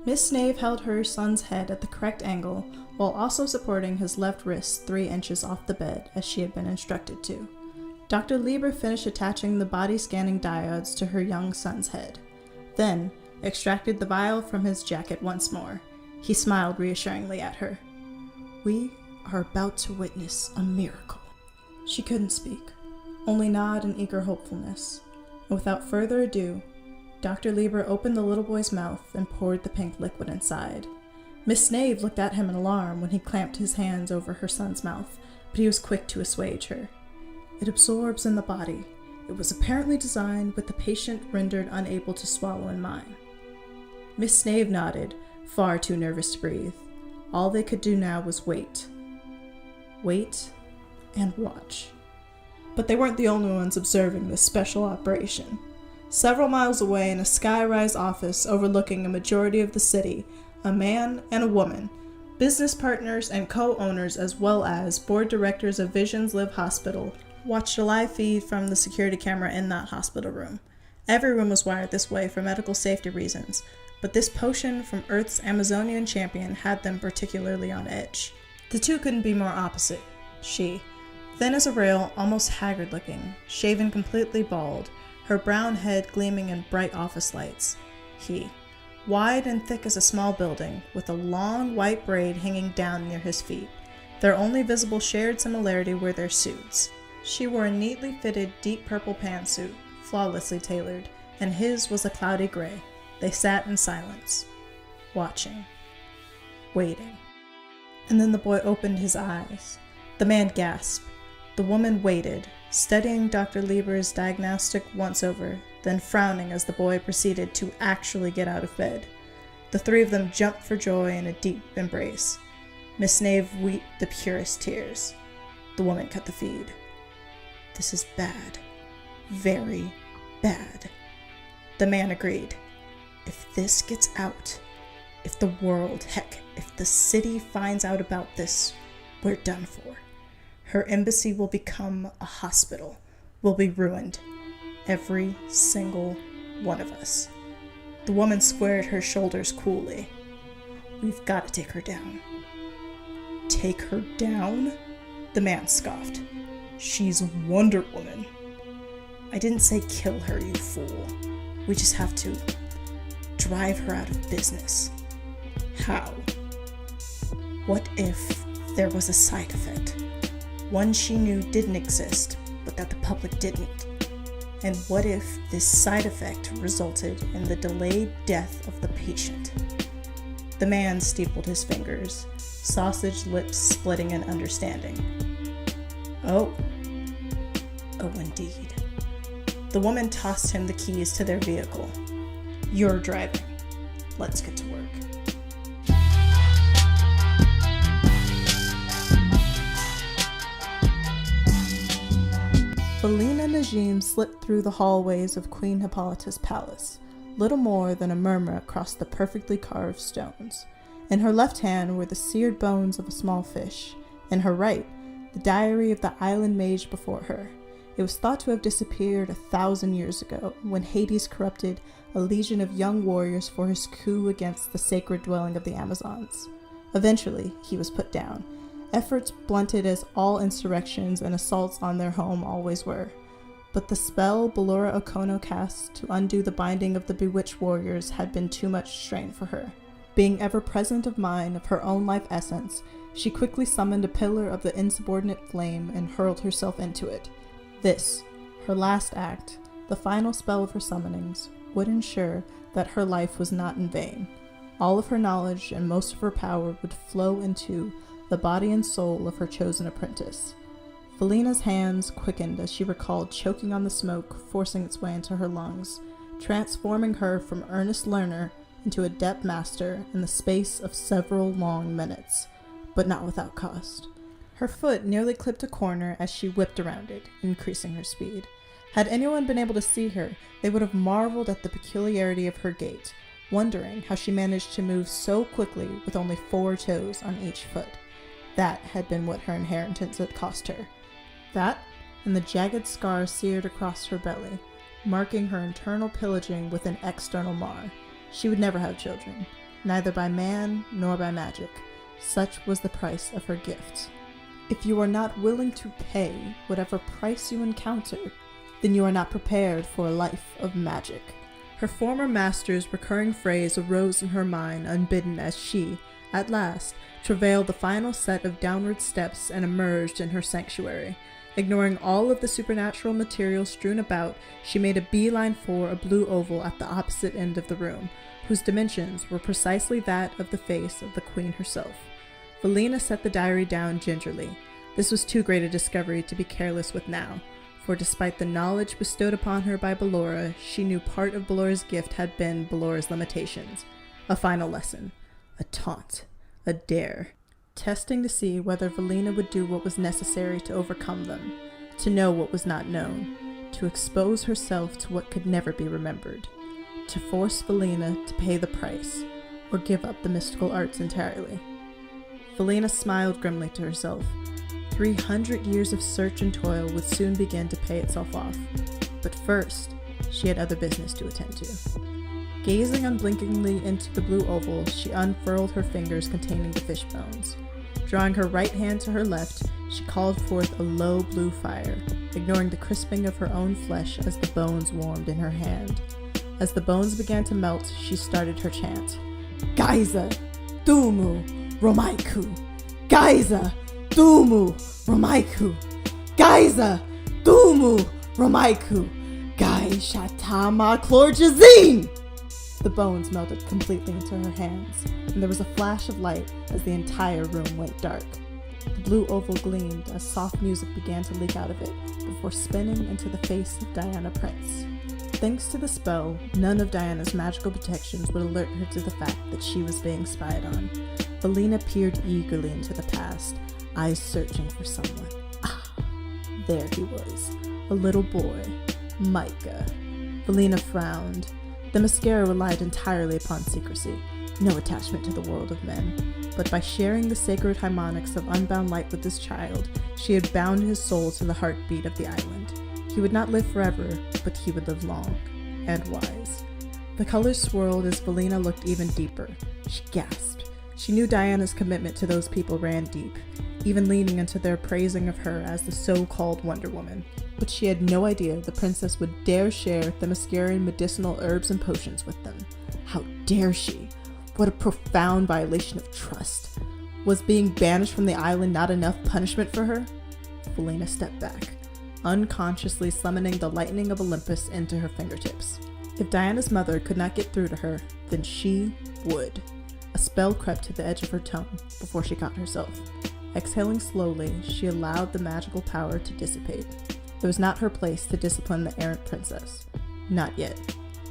Miss Snave held her son's head at the correct angle while also supporting his left wrist 3 inches off the bed as she had been instructed to. Dr. Lieber finished attaching the body-scanning diodes to her young son's head, then extracted the vial from his jacket once more. He smiled reassuringly at her. "We are about to witness a miracle." She couldn't speak, only nod in eager hopefulness. And without further ado, Dr. Lieber opened the little boy's mouth and poured the pink liquid inside. Miss Snave looked at him in alarm when he clamped his hands over her son's mouth, but he was quick to assuage her. "It absorbs in the body. It was apparently designed with the patient rendered unable to swallow in mind." Miss Snave nodded, far too nervous to breathe. All they could do now was wait. Wait and watch. But they weren't the only ones observing this special operation. Several miles away in a skyrise office overlooking a majority of the city, a man and a woman, business partners and co-owners as well as board directors of Visions Live Hospital, watched a live feed from the security camera in that hospital room. Every room was wired this way for medical safety reasons, but this potion from Earth's Amazonian champion had them particularly on edge. The two couldn't be more opposite. She, thin as a rail, almost haggard looking, shaven completely bald, her brown head gleaming in bright office lights. He, wide and thick as a small building, with a long white braid hanging down near his feet. Their only visible shared similarity were their suits. She wore a neatly fitted deep purple pantsuit, flawlessly tailored, and his was a cloudy gray. They sat in silence, watching, waiting. And then the boy opened his eyes. The man gasped. The woman waited, studying Dr. Lieber's diagnostic once over, then frowning as the boy proceeded to actually get out of bed. The three of them jumped for joy in a deep embrace. Miss Snave wept the purest tears. The woman cut the feed. "This is bad. Very bad." The man agreed. "If this gets out, if the world, heck, if the city finds out about this, we're done for. Her embassy will become a hospital. We'll be ruined. Every single one of us." The woman squared her shoulders coolly. "We've got to take her down." "Take her down?" The man scoffed. "She's Wonder Woman." "I didn't say kill her, you fool. We just have to drive her out of business." "How?" "What if there was a side effect? One she knew didn't exist, but that the public didn't. And what if this side effect resulted in the delayed death of the patient?" The man steepled his fingers, sausage lips splitting in understanding. Oh, indeed." The woman tossed him the keys to their vehicle. "You're driving. Let's get to work." Felina Najim slipped through the hallways of Queen Hippolyta's palace, little more than a murmur across the perfectly carved stones. In her left hand were the seared bones of a small fish. In her right, the diary of the island mage before her. It was thought to have disappeared 1,000 years ago, when Hades corrupted a legion of young warriors for his coup against the sacred dwelling of the Amazons. Eventually, he was put down, efforts blunted as all insurrections and assaults on their home always were. But the spell Ballora Okono cast to undo the binding of the bewitched warriors had been too much strain for her. Being ever present of mind of her own life essence, she quickly summoned a pillar of the insubordinate flame and hurled herself into it. This, her last act, the final spell of her summonings, would ensure that her life was not in vain. All of her knowledge and most of her power would flow into the body and soul of her chosen apprentice. Felina's hands quickened as she recalled choking on the smoke forcing its way into her lungs, transforming her from earnest learner into adept master in the space of several long minutes, but not without cost. Her foot nearly clipped a corner as she whipped around it, increasing her speed. Had anyone been able to see her, they would have marveled at the peculiarity of her gait, wondering how she managed to move so quickly with only 4 toes on each foot. That had been what her inheritance had cost her. That, and the jagged scar seared across her belly, marking her internal pillaging with an external mar. She would never have children. neither by man nor by magic. Such was the price of her gift. If you are not willing to pay whatever price you encounter, then you are not prepared for a life of magic. Her former master's recurring phrase arose in her mind unbidden as she, at last, travailed the final set of downward steps and emerged in her sanctuary. Ignoring all of the supernatural material strewn about, she made a beeline for a blue oval at the opposite end of the room, whose dimensions were precisely that of the face of the queen herself. Valina set the diary down gingerly. This was too great a discovery to be careless with now, for despite the knowledge bestowed upon her by Ballora, she knew part of Ballora's gift had been Ballora's limitations. A final lesson. A taunt. A dare. Testing to see whether Valina would do what was necessary to overcome them, to know what was not known, to expose herself to what could never be remembered, to force Valina to pay the price, or give up the mystical arts entirely. Valina smiled grimly to herself. 300 years of search and toil would soon begin to pay itself off, but first, she had other business to attend to. Gazing unblinkingly into the blue oval, she unfurled her fingers containing the fish bones. Drawing her right hand to her left, she called forth a low blue fire, ignoring the crisping of her own flesh as the bones warmed in her hand. As the bones began to melt, she started her chant. Gaiza, Dumu, Romaiku! Gaiza, Dumu, Romaiku! Gaiza, Dumu, Romaiku! Gai Shatama Chlorjazine! The bones melted completely into her hands, and there was a flash of light as the entire room went dark. The blue oval gleamed as soft music began to leak out of it, before spinning into the face of Diana Prince. Thanks to the spell, none of Diana's magical protections would alert her to the fact that she was being spied on. Valina peered eagerly into the past, eyes searching for someone. Ah, there he was, a little boy, Micah. Valina frowned. The mascara relied entirely upon secrecy, no attachment to the world of men. But by sharing the sacred harmonics of unbound light with this child, she had bound his soul to the heartbeat of the island. He would not live forever, but he would live long, and wise. The colors swirled as Valina looked even deeper. She gasped. She knew Diana's commitment to those people ran deep, even leaning into their praising of her as the so-called Wonder Woman. But she had no idea the princess would dare share Themysciran medicinal herbs and potions with them. How dare she? What a profound violation of trust. Was being banished from the island not enough punishment for her? Valina stepped back, unconsciously summoning the lightning of Olympus into her fingertips. If Diana's mother could not get through to her, then she would. A spell crept to the edge of her tongue before she caught herself. Exhaling slowly, she allowed the magical power to dissipate. It was not her place to discipline the errant princess. Not yet.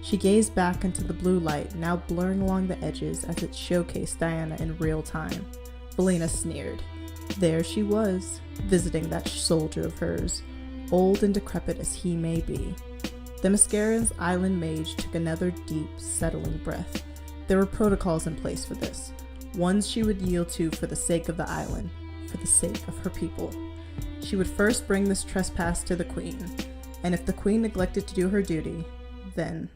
She gazed back into the blue light, now blurring along the edges as it showcased Diana in real time. Valina sneered. There she was, visiting that soldier of hers, old and decrepit as he may be. Themysciran's island mage took another deep, settling breath. There were protocols in place for this, ones she would yield to for the sake of the island, for the sake of her people. She would first bring this trespass to the queen, and if the queen neglected to do her duty, then,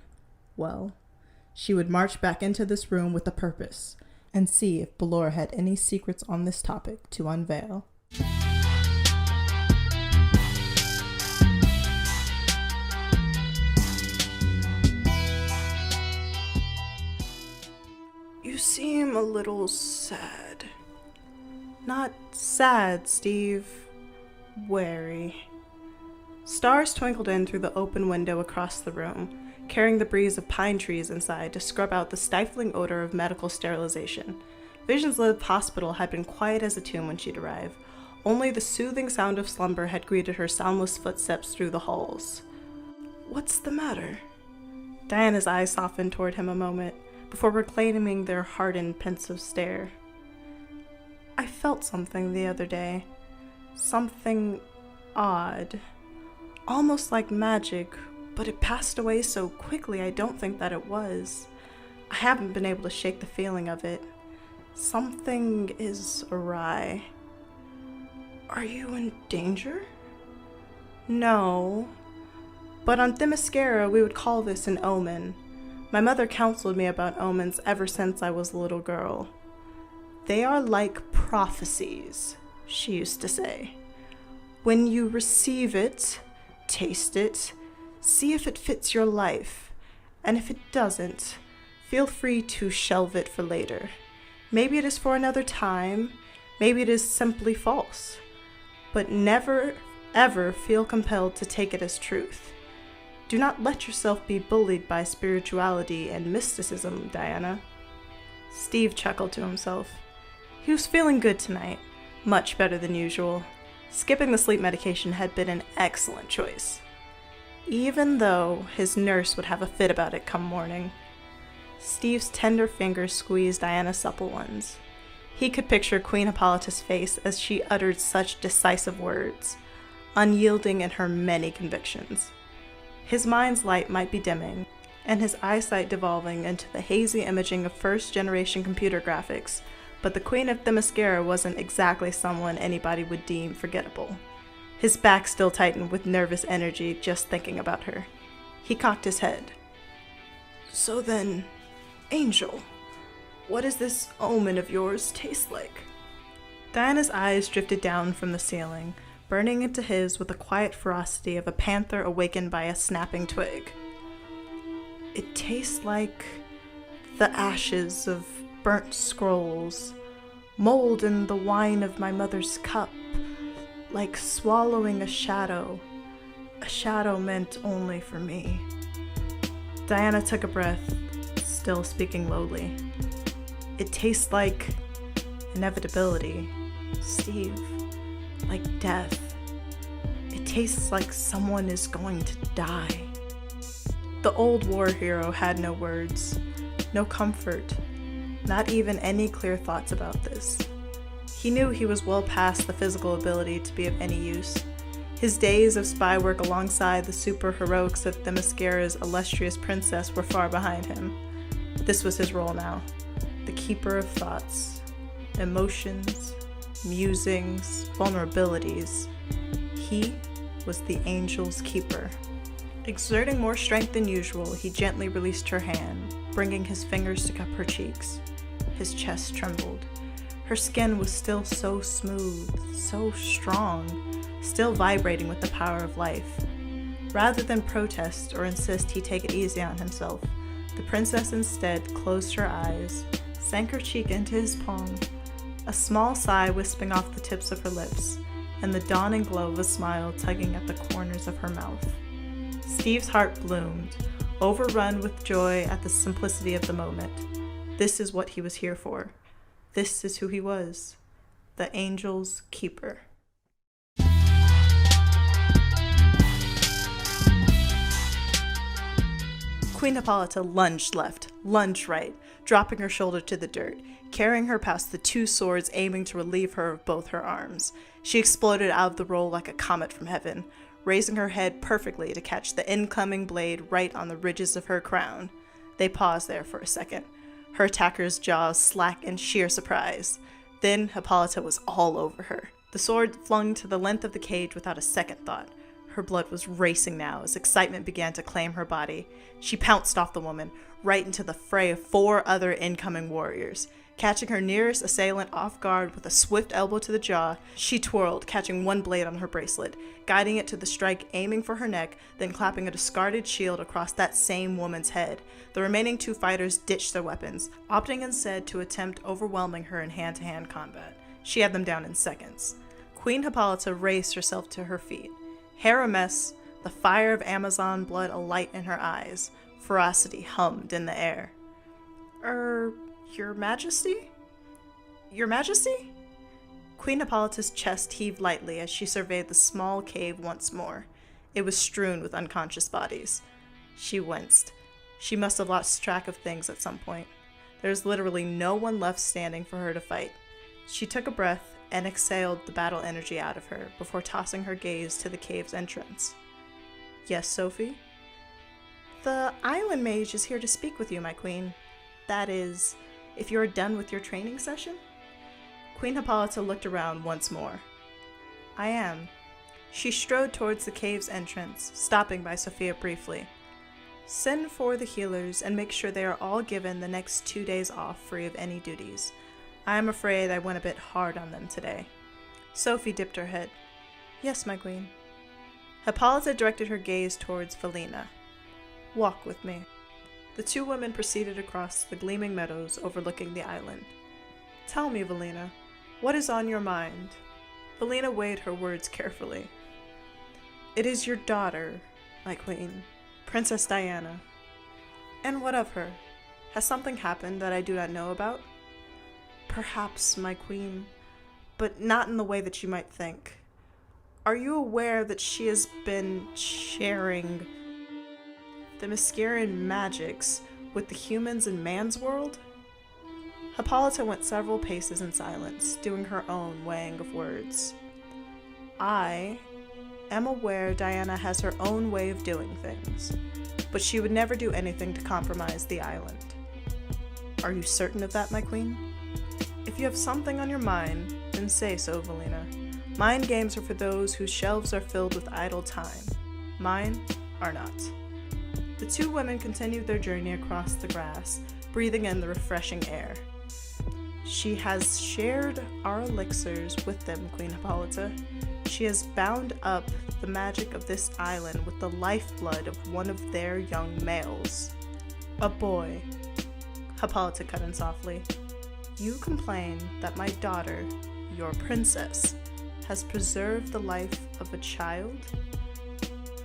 well, she would march back into this room with a purpose, and see if Ballora had any secrets on this topic to unveil. You seem a little sad. Not sad, Steve. Wary. Stars twinkled in through the open window across the room, carrying the breeze of pine trees inside to scrub out the stifling odor of medical sterilization. Vision's little hospital had been quiet as a tomb when she'd arrived. Only the soothing sound of slumber had greeted her soundless footsteps through the halls. What's the matter? Diana's eyes softened toward him a moment, before reclaiming their hardened, pensive stare. I felt something the other day. Something odd. Almost like magic, but it passed away so quickly I don't think that it was. I haven't been able to shake the feeling of it. Something is awry. Are you in danger? No. But on Themyscira we would call this an omen. My mother counseled me about omens ever since I was a little girl. They are like prophecies, she used to say. When you receive it, taste it, see if it fits your life, and if it doesn't, feel free to shelve it for later. Maybe it is for another time, maybe it is simply false, but never, ever feel compelled to take it as truth. Do not let yourself be bullied by spirituality and mysticism, Diana. Steve chuckled to himself. He was feeling good tonight, much better than usual. Skipping the sleep medication had been an excellent choice, even though his nurse would have a fit about it come morning. Steve's tender fingers squeezed Diana's supple ones. He could picture Queen Hippolyta's face as she uttered such decisive words, unyielding in her many convictions. His mind's light might be dimming, and his eyesight devolving into the hazy imaging of first-generation computer graphics, but the Queen of Themyscira wasn't exactly someone anybody would deem forgettable. His back still tightened with nervous energy just thinking about her. He cocked his head. So then, Angel, what does this omen of yours taste like? Diana's eyes drifted down from the ceiling, burning into his with the quiet ferocity of a panther awakened by a snapping twig. It tastes like the ashes of burnt scrolls, mold in the wine of my mother's cup, like swallowing a shadow meant only for me. Diana took a breath, still speaking lowly. It tastes like inevitability, Steve, like death. It tastes like someone is going to die. The old war hero had no words, no comfort, not even any clear thoughts about this. He knew he was well past the physical ability to be of any use. His days of spy work alongside the super-heroics of Themyscira's illustrious princess were far behind him. This was his role now, the keeper of thoughts, emotions, musings, vulnerabilities. He was the angel's keeper. Exerting more strength than usual, he gently released her hand, bringing his fingers to cup her cheeks. His chest trembled. Her skin was still so smooth, so strong, still vibrating with the power of life. Rather than protest or insist he take it easy on himself, the princess instead closed her eyes, sank her cheek into his palm, a small sigh wisping off the tips of her lips, and the dawning glow of a smile tugging at the corners of her mouth. Steve's heart bloomed, overrun with joy at the simplicity of the moment. This is what he was here for. This is who he was, the angel's keeper. Queen Hippolyta lunged left, lunged right, dropping her shoulder to the dirt, carrying her past the two swords aiming to relieve her of both her arms. She exploded out of the roll like a comet from heaven, raising her head perfectly to catch the incoming blade right on the ridges of her crown. They paused there for a second, her attacker's jaws slack in sheer surprise. Then Hippolyta was all over her, the sword flung to the length of the cage without a second thought. Her blood was racing now as excitement began to claim her body. She pounced off the woman, right into the fray of 4 other incoming warriors. Catching her nearest assailant off guard with a swift elbow to the jaw, she twirled, catching one blade on her bracelet, guiding it to the strike, aiming for her neck, then clapping a discarded shield across that same woman's head. The remaining 2 fighters ditched their weapons, opting instead to attempt overwhelming her in hand-to-hand combat. She had them down in seconds. Queen Hippolyta raised herself to her feet. Hair a mess, the fire of Amazon blood alight in her eyes. Ferocity hummed in the air. Your Majesty? Your Majesty? Queen Hippolyta's chest heaved lightly as she surveyed the small cave once more. It was strewn with unconscious bodies. She winced. She must have lost track of things at some point. There was literally no one left standing for her to fight. She took a breath and exhaled the battle energy out of her before tossing her gaze to the cave's entrance. Yes, Sophie? The island mage is here to speak with you, my queen. That is, if you are done with your training session? Queen Hippolyta looked around once more. I am. She strode towards the cave's entrance, stopping by Sophia briefly. Send for the healers and make sure they are all given the next 2 days off free of any duties. I am afraid I went a bit hard on them today. Sophie dipped her head. Yes, my queen. Hippolyta directed her gaze towards Felina. Walk with me. The two women proceeded across the gleaming meadows overlooking the island. Tell me, Felina, what is on your mind? Felina weighed her words carefully. It is your daughter, my queen, Princess Diana. And what of her? Has something happened that I do not know about? Perhaps, my queen, but not in the way that you might think. Are you aware that she has been sharing the Mascarian magics with the humans in man's world? Hippolyta went several paces in silence, doing her own weighing of words. I am aware Diana has her own way of doing things, but she would never do anything to compromise the island. Are you certain of that, my queen? If you have something on your mind, then say so, Felina. Mind games are for those whose shelves are filled with idle time. Mine are not. The two women continued their journey across the grass, breathing in the refreshing air. She has shared our elixirs with them, Queen Hippolyta. She has bound up the magic of this island with the lifeblood of one of their young males. A boy. Hippolyta cut in softly. You complain that my daughter, your princess, has preserved the life of a child?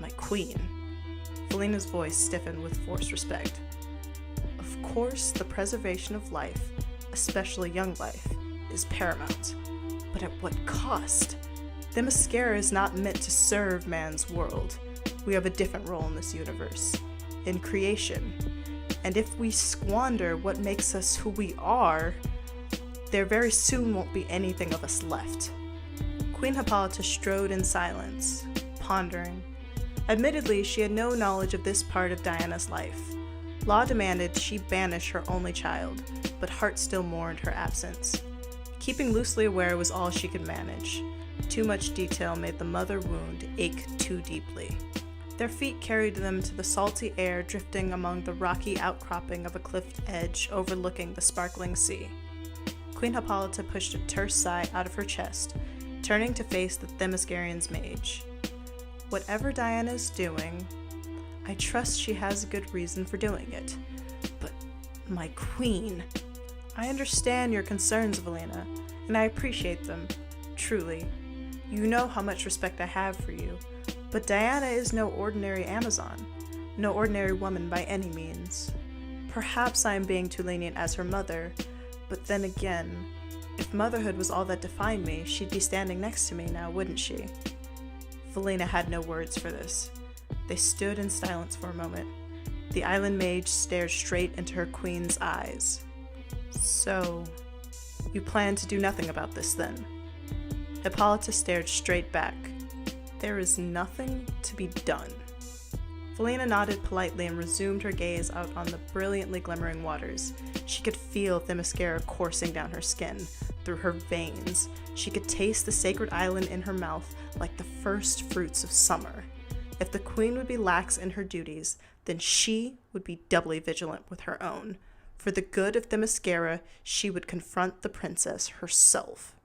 My queen. Felina's voice stiffened with forced respect. Of course, the preservation of life, especially young life, is paramount. But at what cost? The Mascara is not meant to serve man's world. We have a different role in this universe, in creation. And if we squander what makes us who we are, there very soon won't be anything of us left. Queen Hippolyta strode in silence, pondering. Admittedly, she had no knowledge of this part of Diana's life. Law demanded she banish her only child, but heart still mourned her absence. Keeping loosely aware was all she could manage. Too much detail made the mother wound ache too deeply. Their feet carried them to the salty air drifting among the rocky outcropping of a cliff edge overlooking the sparkling sea. Queen Hippolyta pushed a terse sigh out of her chest, turning to face the Themyscirian's mage. Whatever Diana is doing, I trust she has a good reason for doing it. But, my queen, I understand your concerns, Felina, and I appreciate them, truly. You know how much respect I have for you, but Diana is no ordinary Amazon, no ordinary woman by any means. Perhaps I am being too lenient as her mother, but then again, if motherhood was all that defined me, she'd be standing next to me now, wouldn't she? Felina had no words for this. They stood in silence for a moment. The island mage stared straight into her queen's eyes. So, you plan to do nothing about this then? Hippolyta stared straight back. There is nothing to be done. Felina nodded politely and resumed her gaze out on the brilliantly glimmering waters. She could feel Themyscira coursing down her skin, through her veins. She could taste the sacred island in her mouth like the first fruits of summer. If the queen would be lax in her duties, then she would be doubly vigilant with her own. For the good of Themyscira, she would confront the princess herself.